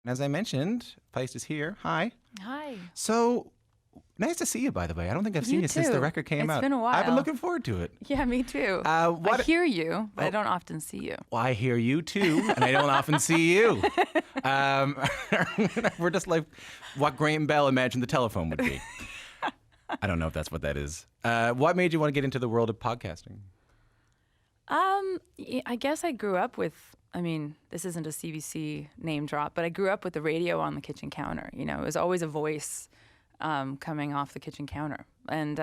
And as I mentioned, Feist is here. Hi. Hi. So, nice to see you, by the way. I don't think I've seen you since the record came out. It's been a while. I've been looking forward to it. Yeah, me too. I hear you, but I don't often see you. Well, I hear you too, and I don't often see you. We're just like what Graham Bell imagined the telephone would be. I don't know if that's what that is. What made you want to get into the world of podcasting? I guess I grew up with, this isn't a CBC name drop, but I grew up with the radio on the kitchen counter. You know, it was always a voice coming off the kitchen counter. And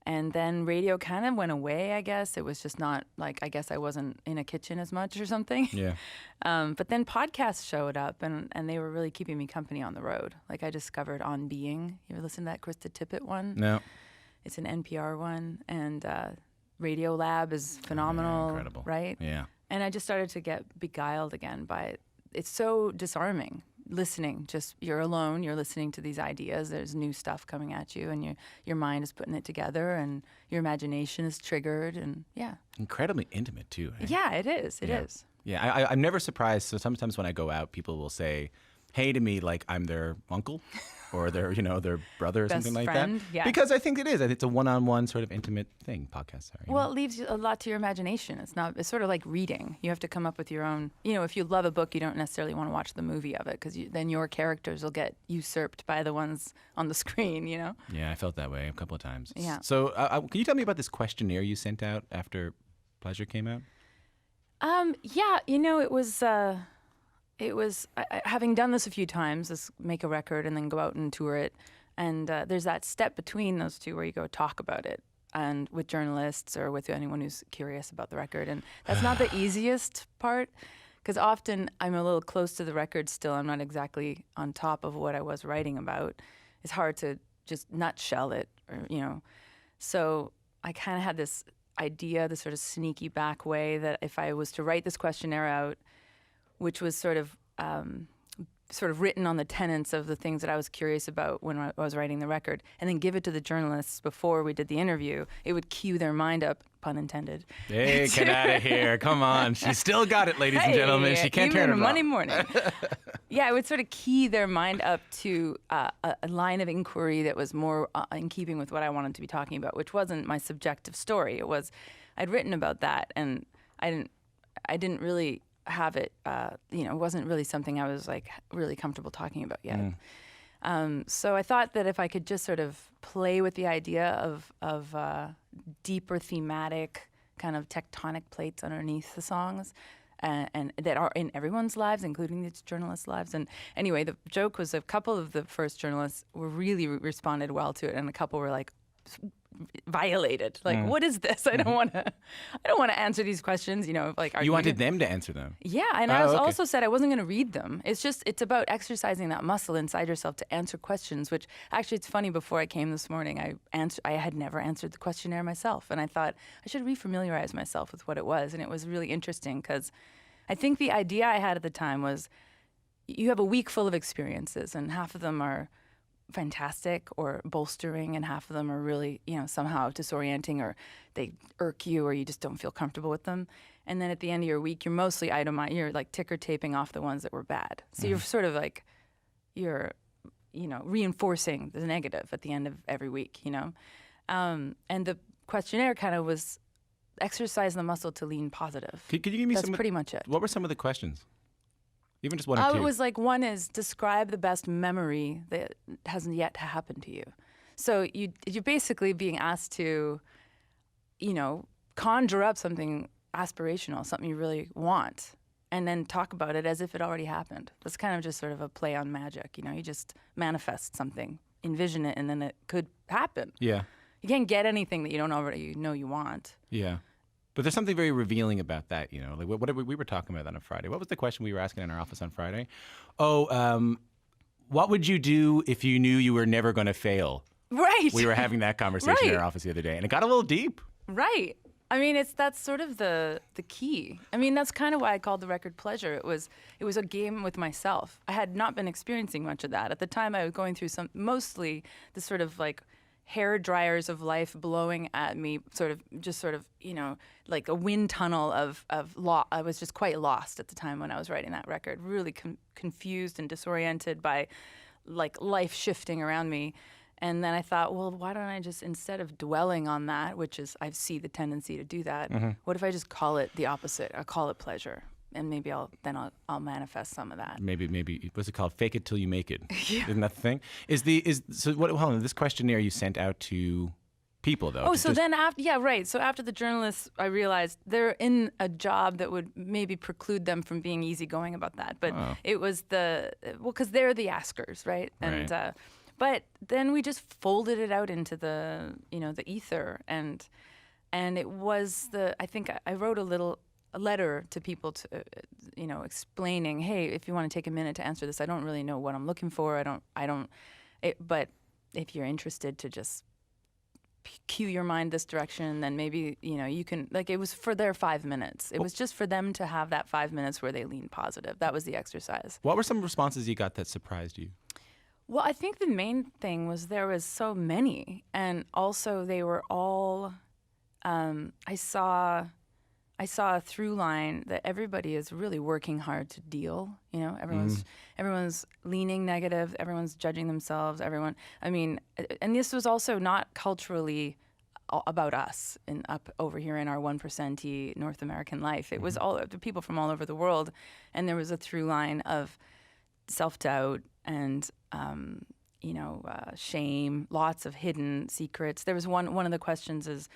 then radio kind of went away, I guess. It was just not like, I guess I wasn't in a kitchen as much or something. Yeah. But then podcasts showed up and they were really keeping me company on the road. Like I discovered On Being. You ever listen to that Krista Tippett one? No. It's an NPR one. And Radio Lab is phenomenal. Incredible. Right? Yeah. And I just started to get beguiled again by it. It's so disarming. Listening, just you're alone, you're listening to these ideas, there's new stuff coming at you and your mind is putting it together and your imagination is triggered and yeah. Incredibly intimate too. Eh? Yeah, it is. It is. Yeah, I'm never surprised. So sometimes when I go out, people will say, hey to me like I'm their uncle or their brother or Best something like friend, that. yeah. Because I think it is. It's a one-on-one sort of intimate thing, podcasts are. Well, it leaves a lot to your imagination. It's sort of like reading. You have to come up with your own, if you love a book, you don't necessarily want to watch the movie of it because then your characters will get usurped by the ones on the screen, Yeah, I felt that way a couple of times. Yeah. So can you tell me about this questionnaire you sent out after Pleasure came out? Yeah, it was having done this a few times, this make a record and then go out and tour it. And there's that step between those two where you go talk about it and with journalists or with anyone who's curious about the record. And that's not the easiest part because often I'm a little close to the record still. I'm not exactly on top of what I was writing about. It's hard to just nutshell it, So I kind of had this idea, this sort of sneaky back way that if I was to write this questionnaire out, which was sort of written on the tenets of the things that I was curious about when I was writing the record, and then give it to the journalists before we did the interview, it would cue their mind up, pun intended. Hey, get out of here. Come on. She still got it, ladies and gentlemen. She can't turn it off. Monday morning. Yeah, it would sort of key their mind up to a line of inquiry that was more in keeping with what I wanted to be talking about, which wasn't my subjective story. It was, I'd written about that, and I didn't really have it, it wasn't really something I was like really comfortable talking about yet. So I thought that if I could just sort of play with the idea of deeper thematic kind of tectonic plates underneath the songs and that are in everyone's lives, including the journalists' lives. And anyway, the joke was a couple of the first journalists were really responded well to it, and a couple were like, violated. Like, what is this? I don't want to answer these questions. Like, you wanted them to answer them. Yeah, and I also said I wasn't going to read them. It's about exercising that muscle inside yourself to answer questions. Which actually, it's funny. Before I came this morning, I had never answered the questionnaire myself, and I thought I should refamiliarize myself with what it was. And it was really interesting because I think the idea I had at the time was you have a week full of experiences, and half of them are fantastic or bolstering, and half of them are really, somehow disorienting, or they irk you, or you just don't feel comfortable with them. And then at the end of your week, you're mostly you're like ticker taping off the ones that were bad. So you're sort of like, reinforcing the negative at the end of every week, And the questionnaire kind of was exercise the muscle to lean positive. Could you give me That's pretty much it. What were some of the questions? Even just one or two. It was like, one is describe the best memory that hasn't yet happened to you. So you're basically being asked to, conjure up something aspirational, something you really want, and then talk about it as if it already happened. That's kind of just sort of a play on magic. You just manifest something, envision it, and then it could happen. Yeah. You can't get anything that you don't already know you want. Yeah. But there's something very revealing about that, Like what we were talking about on a Friday. What was the question we were asking in our office on Friday? What would you do if you knew you were never going to fail? Right. We were having that conversation in our office the other day, and it got a little deep. Right. That's sort of the key. That's kind of why I called the record Pleasure. It was a game with myself. I had not been experiencing much of that. At the time, I was going through mostly the sort of like, hair dryers of life blowing at me, like a wind tunnel of I was just quite lost at the time when I was writing that record, really confused and disoriented by like life shifting around me. And then I thought, well, why don't I just, instead of dwelling on that, which is, I see the tendency to do that, what if I just call it the opposite? I call it pleasure. And maybe I'll manifest some of that. Maybe what's it called? Fake it till you make it. Yeah. Isn't that the thing? Hold on, this questionnaire you sent out to people though. So after the journalists, I realized they're in a job that would maybe preclude them from being easygoing about that. But it was because they're the askers, right? And but then we just folded it out into the ether, and it was I think I wrote a letter to people to explaining, hey, if you want to take a minute to answer this, I don't really know what I'm looking for. But if you're interested to just cue your mind this direction, then maybe you can, like, it was for their 5 minutes. It was just for them to have that 5 minutes where they lean positive. That was the exercise. What were some responses you got that surprised you? Well, I think the main thing was there was so many, and also they were all. I saw a through line that everybody is really working hard to deal. Everyone's leaning negative. Everyone's judging themselves. And this was also not culturally about us up over here in our 1%-y North American life. It was all the people from all over the world, and there was a through line of self-doubt and shame, lots of hidden secrets. There was one of the questions is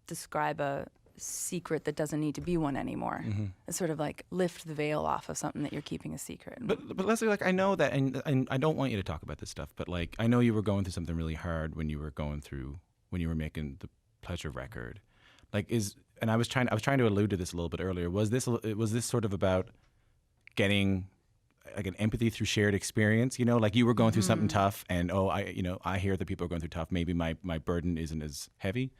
describe a secret that doesn't need to be one anymore. It's sort of like lift the veil off of something that you're keeping a secret. But Leslie, like, I know that, and I don't want you to talk about this stuff, but like, I know you were going through something really hard when you were making the Pleasure record. I was trying to allude to this a little bit earlier. Was this sort of about getting like an empathy through shared experience? Like you were going through something tough, and I hear that people are going through tough. Maybe my burden isn't as heavy.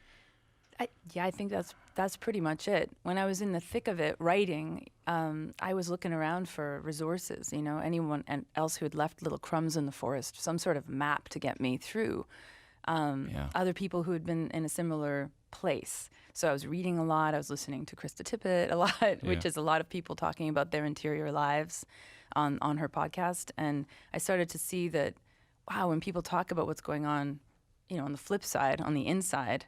I think that's pretty much it. When I was in the thick of it writing, I was looking around for resources, anyone else who had left little crumbs in the forest, some sort of map to get me through. Other people who had been in a similar place. So I was reading a lot. I was listening to Krista Tippett a lot, which is a lot of people talking about their interior lives on her podcast. And I started to see that, wow, when people talk about what's going on, on the flip side, on the inside,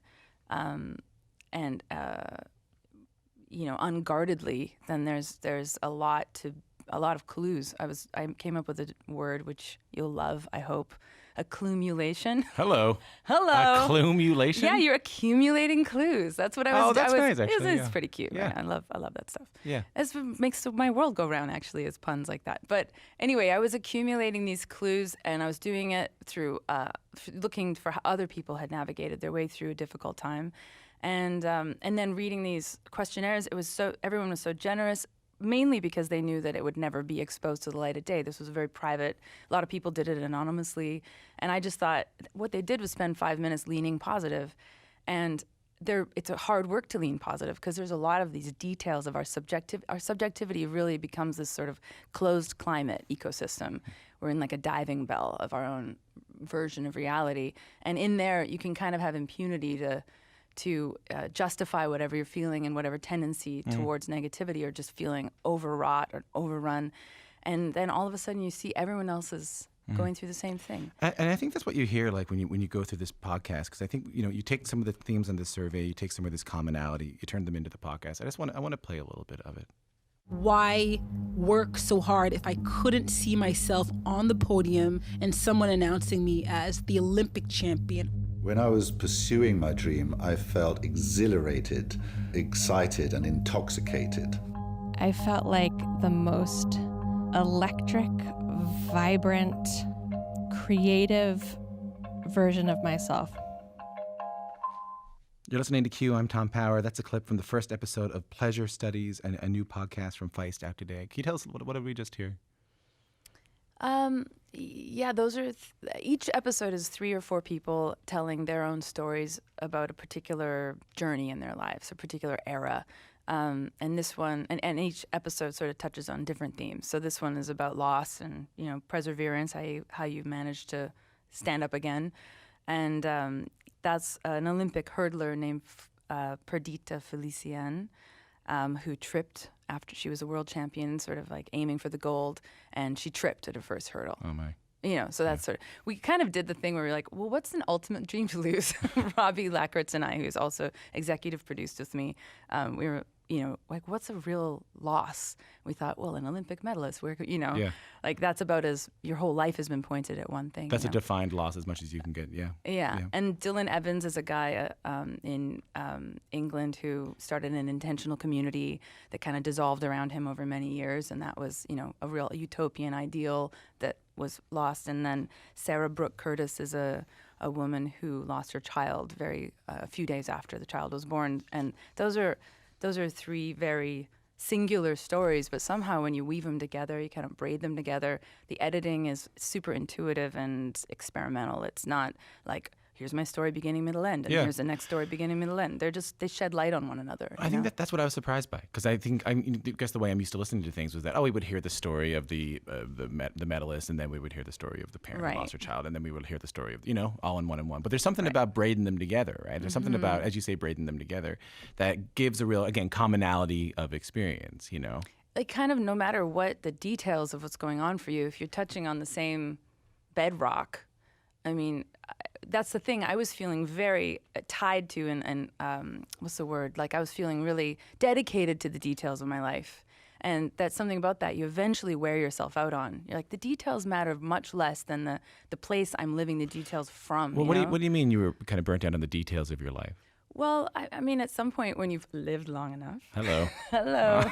unguardedly, then there's a lot of clues. I came up with a word which you'll love, I hope. Accumulation. Hello. Accumulation? Yeah, you're accumulating clues. That's what I was. Oh, that's nice, actually. It's pretty cute. Yeah. Right? I love that stuff. Yeah. It's what makes my world go round, actually, is puns like that. But anyway, I was accumulating these clues, and I was doing it through looking for how other people had navigated their way through a difficult time. And then reading these questionnaires, everyone was so generous, mainly because they knew that it would never be exposed to the light of day. This was very private. A lot of people did it anonymously. And I just thought what they did was spend 5 minutes leaning positive. And it's a hard work to lean positive because there's a lot of these details of our subjectivity really becomes this sort of closed climate ecosystem. We're in like a diving bell of our own version of reality. And in there, you can kind of have impunity to justify whatever you're feeling and whatever tendency towards negativity or just feeling overwrought or overrun. And then all of a sudden you see everyone else is going through the same thing. And I think that's what you hear like when you go through this podcast, because I think you take some of the themes on this survey, you take some of this commonality, you turn them into the podcast. I want to play a little bit of it. Why work so hard if I couldn't see myself on the podium and someone announcing me as the Olympic champion? When I was pursuing my dream, I felt exhilarated, excited, and intoxicated. I felt like the most electric, vibrant, creative version of myself. You're listening to Q. I'm Tom Power. That's a clip from the first episode of Pleasure Studies, a new podcast from Feist out today. Can you tell us what did we just hear? Yeah, those are each episode is 3 or 4 people telling their own stories about a particular journey in their lives, a particular era. And this one, and each episode sort of touches on different themes. So this one is about loss and perseverance, how you managed to stand up again. And that's an Olympic hurdler named Perdita Felician, who tripped after she was a world champion, sort of like aiming for the gold, and she tripped at her first hurdle. Oh my. So that's sort of, we kind of did the thing where we were like, well, what's an ultimate dream to lose? Robbie Lackertz and I, who's also executive produced with me, we were, like, what's a real loss? We thought, well, an Olympic medalist, like that's about as your whole life has been pointed at one thing. That's a defined loss as much as you can get, Yeah. And Dylan Evans is a guy in England who started an intentional community that kind of dissolved around him over many years. And that was, a real utopian ideal that was lost. And then Sarah Brooke Curtis is a woman who lost her child a few days after the child was born. And those are three very singular stories, but somehow when you weave them together, you kind of braid them together. The editing is super intuitive and experimental. It's not like, here's my story beginning, middle, end, and here's the next story beginning, middle, end. They shed light on one another. I think that's what I was surprised by, because I guess the way I'm used to listening to things was that we would hear the story of the medalist, and then we would hear the story of the parent who lost her child, and then we would hear the story of all in one. But there's something about braiding them together, right? There's something about, as you say, braiding them together that gives a real commonality of experience. Like kind of no matter what the details of what's going on for you, if you're touching on the same bedrock, I mean, that's the thing. I was feeling very tied to and what's the word? Like I was feeling really dedicated to the details of my life. And that's something about that you eventually wear yourself out on. You're like, the details matter much less than the place I'm living the details from. Well, what do you mean you were kind of burnt out on the details of your life? Well, I mean, at some point when you've lived long enough. Hello. Hello.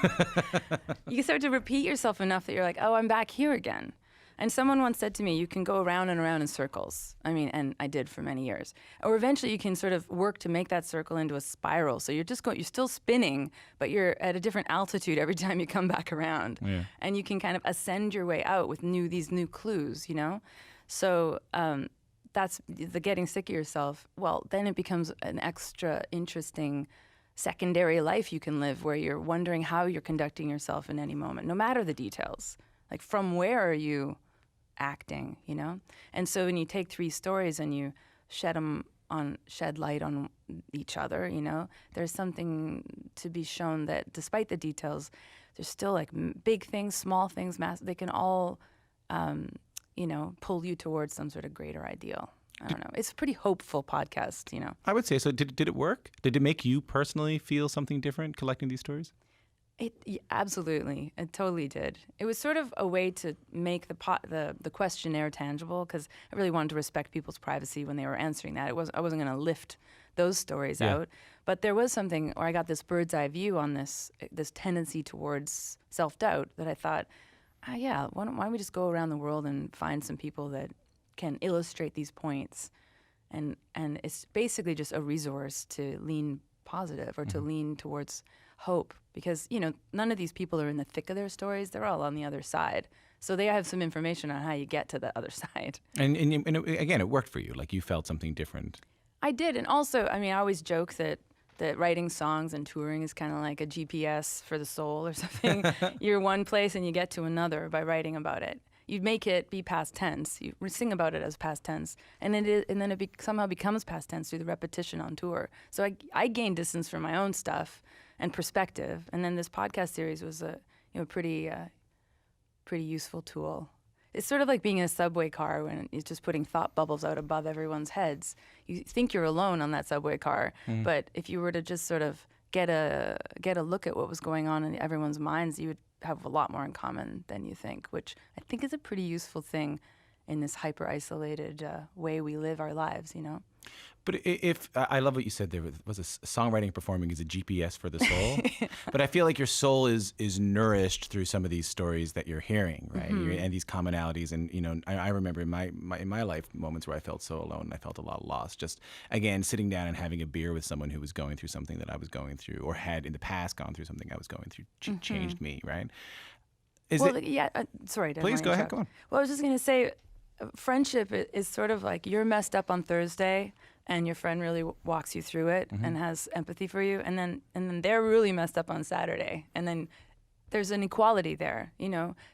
You start to repeat yourself enough that you're like, oh, I'm back here again. And someone once said to me, you can go around and around in circles. I mean, and I did for many years. Or eventually you can sort of work to make that circle into a spiral. So you're still spinning, but you're at a different altitude every time you come back around. Yeah. And you can kind of ascend your way out with these new clues, So that's the getting sick of yourself. Well, then it becomes an extra interesting secondary life you can live where you're wondering how you're conducting yourself in any moment, no matter the details. Like, from where are you acting, And so when you take three stories and you shed light on each other, there's something to be shown that despite the details, there's still like big things, small things, they can all, pull you towards some sort of greater ideal. I don't know. It's a pretty hopeful podcast, I would say so. Did it work? Did it make you personally feel something different collecting these stories? Absolutely. It totally did. It was sort of a way to make the questionnaire tangible, because I really wanted to respect people's privacy when they were answering that. I wasn't going to lift those stories out. But there was something where I got this bird's eye view on this tendency towards self-doubt that I thought, why don't we just go around the world and find some people that can illustrate these points. And it's basically just a resource to lean positive or to lean towards hope, because none of these people are in the thick of their stories. They're all on the other side, so they have some information on how you get to the other side. And again, it worked for you. Like, you felt something different. I did. And also, I mean, I always joke that writing songs and touring is kind of like a GPS for the soul or something. You're one place and you get to another by writing about it. You make it be past tense. You sing about it as past tense, and then it somehow becomes past tense through the repetition on tour. So I gained distance from my own stuff and perspective, and then this podcast series was a pretty useful tool. It's sort of like being in a subway car when it's just putting thought bubbles out above everyone's heads. You think you're alone on that subway car, but if you were to just sort of get a look at what was going on in everyone's minds, you would have a lot more in common than you think, which I think is a pretty useful thing in this hyper-isolated way we live our lives, But if I love what you said there, was songwriting performing is a GPS for the soul. But I feel like your soul is nourished through some of these stories that you're hearing, right? And these commonalities. And I remember in my life moments where I felt so alone, I felt a lot lost. Just again sitting down and having a beer with someone who was going through something that I was going through, or had in the past gone through something I was going through, changed me, right? Sorry. Please go ahead. Go on. Well, I was just going to say, friendship is sort of like you're messed up on Thursday, and your friend really walks you through it and has empathy for you, and then they're really messed up on Saturday, and then there's an equality there.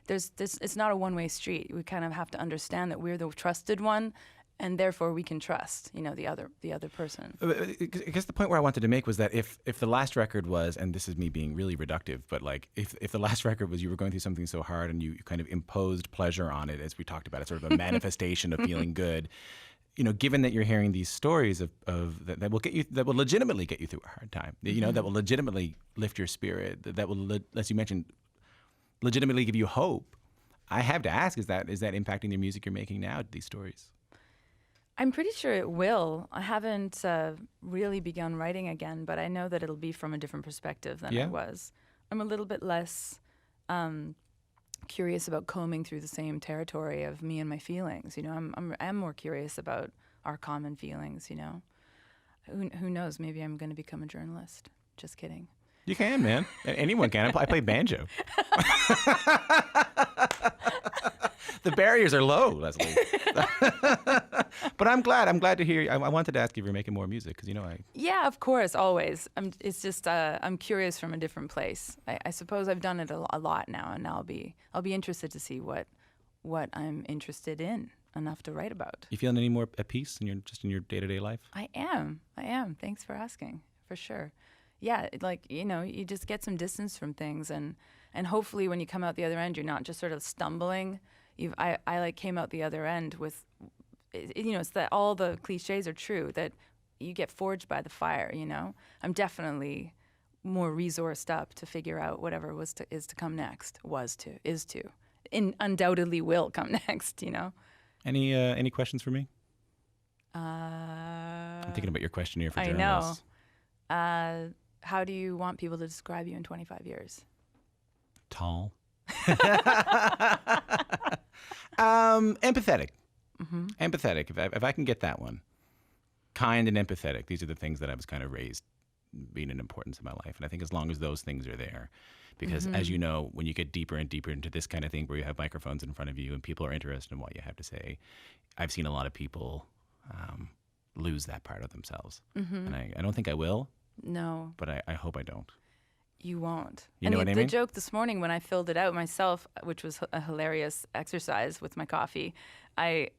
There's this. It's not a one-way street. We kind of have to understand that we're the trusted one, and therefore we can trust, the other person. I guess the point where I wanted to make was that if the last record was, and this is me being really reductive, but like if the last record was you were going through something so hard and you kind of imposed pleasure on it, as we talked about, it's sort of a manifestation of feeling good. Given that you're hearing these stories of that will legitimately get you through a hard time, that will legitimately lift your spirit, that will, as you mentioned, legitimately give you hope. I have to ask: is that impacting the music you're making now? These stories? I'm pretty sure it will. I haven't really begun writing again, but I know that it'll be from a different perspective than I was. I'm a little bit less curious about combing through the same territory of me and my feelings. I'm more curious about our common feelings. Who knows? Maybe I'm going to become a journalist. Just kidding. You can, man. Anyone can. I play banjo. The barriers are low, Leslie. But I'm glad to hear. I wanted to ask you if you're making more music because Yeah, of course, always. It's just I'm curious from a different place. I suppose I've done it a lot now, and I'll be interested to see what I'm interested in enough to write about. You feeling any more at peace in your day-to-day life? I am. Thanks for asking. For sure. Yeah, you just get some distance from things, and hopefully when you come out the other end, you're not just sort of stumbling. I came out the other end with, it's that all the cliches are true, that you get forged by the fire. I'm definitely more resourced up to figure out whatever is to come next. Undoubtedly will come next. Any questions for me? I'm thinking about your questionnaire for journalists. I know. How do you want people to describe you in 25 years? Tall. Empathetic. Mm-hmm. Empathetic. If I can get that one. Kind and empathetic. These are the things that I was kind of raised being an importance in my life. And I think as long as those things are there, because as you know, when you get deeper and deeper into this kind of thing where you have microphones in front of you and people are interested in what you have to say, I've seen a lot of people lose that part of themselves. Mm-hmm. And I don't think I will. No. But I hope I don't. You won't. You know what I mean? The joke this morning when I filled it out myself, which was a hilarious exercise with my coffee, I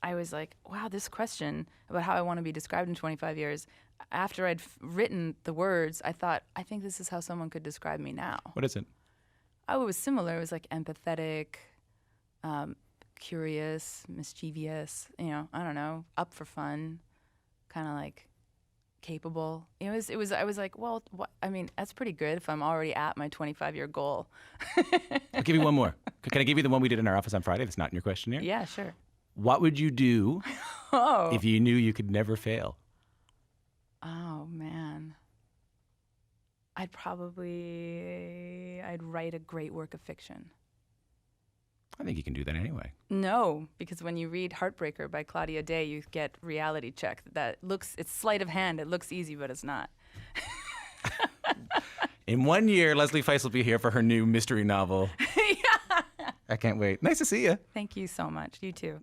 was like, wow, this question about how I want to be described in 25 years, after I'd written the words, I thought, I think this is how someone could describe me now. What is it? Oh, it was similar. It was like empathetic, curious, mischievous, I don't know, up for fun, kind of like capable. I was like, well, that's pretty good if I'm already at my 25-year goal. I'll give you one more. Can I give you the one we did in our office on Friday that's not in your questionnaire? Yeah, sure. What would you do if you knew you could never fail? Oh, man. I'd write a great work of fiction. I think you can do that anyway. No, because when you read Heartbreaker by Claudia Day, you get reality check. It's sleight of hand. It looks easy, but it's not. In 1 year, Leslie Feist will be here for her new mystery novel. Yeah. I can't wait. Nice to see you. Thank you so much. You too.